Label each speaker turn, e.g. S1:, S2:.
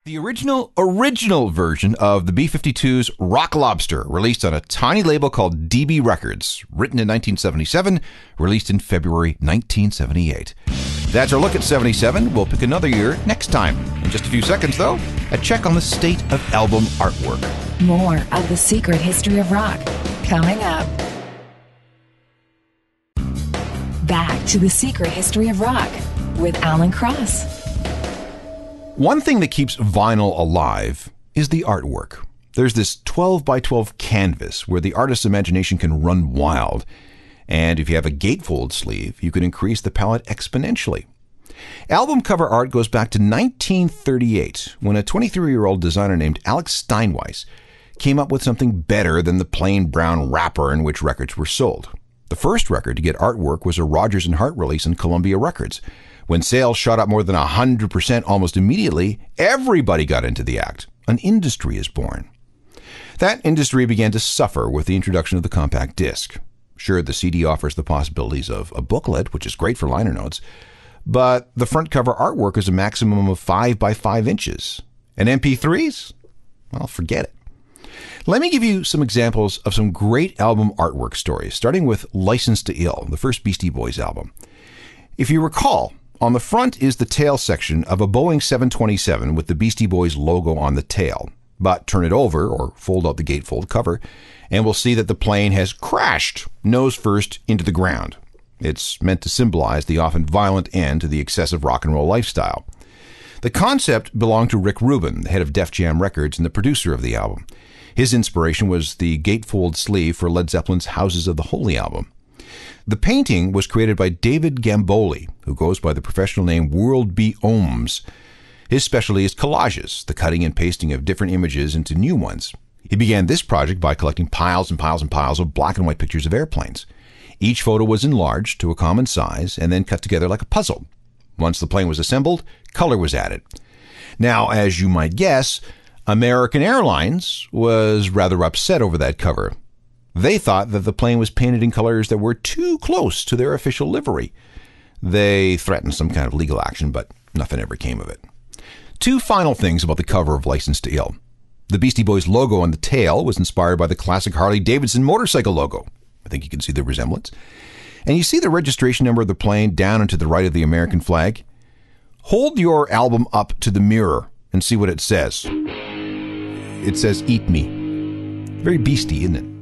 S1: The original version of the B-52's Rock Lobster, released on a tiny label called DB Records, written in 1977, released in February 1978. That's our look at 77. We'll pick another year next time. In just a few seconds, though, a check on the state of album artwork.
S2: More of The Secret History of Rock coming up. Back to The Secret History of Rock with Alan Cross.
S1: One thing that keeps vinyl alive is the artwork. There's this 12 by 12 canvas where the artist's imagination can run wild. And if you have a gatefold sleeve, you can increase the palette exponentially. Album cover art goes back to 1938, when a 23-year-old designer named Alex Steinweiss came up with something better than the plain brown wrapper in which records were sold. The first record to get artwork was a Rodgers and Hart release on Columbia Records. When sales shot up more than 100% almost immediately, everybody got into the act. An industry is born. That industry began to suffer with the introduction of the compact disc. Sure, the CD offers the possibilities of a booklet, which is great for liner notes, but the front cover artwork is a maximum of 5 by 5 inches. And MP3s? Well, forget it. Let me give you some examples of some great album artwork stories, starting with License to Ill, the first Beastie Boys album. If you recall, on the front is the tail section of a Boeing 727 with the Beastie Boys logo on the tail. But turn it over, or fold out the gatefold cover, and we'll see that the plane has crashed nose first into the ground. It's meant to symbolize the often violent end to the excessive rock and roll lifestyle. The concept belonged to Rick Rubin, the head of Def Jam Records and the producer of the album. His inspiration was the gatefold sleeve for Led Zeppelin's Houses of the Holy album. The painting was created by David Gamboli, who goes by the professional name World B. Ohms. His specialty is collages, the cutting and pasting of different images into new ones. He began this project by collecting piles and piles and piles of black and white pictures of airplanes. Each photo was enlarged to a common size and then cut together like a puzzle. Once the plane was assembled, color was added. Now, as you might guess, American Airlines was rather upset over that cover. They thought that the plane was painted in colors that were too close to their official livery. They threatened some kind of legal action, but nothing ever came of it. Two final things about the cover of License to Ill. The Beastie Boys logo on the tail was inspired by the classic Harley-Davidson motorcycle logo. I think you can see the resemblance. And you see the registration number of the plane down and to the right of the American flag? Hold your album up to the mirror and see what it says. It says, "Eat me." Very beastie, isn't it?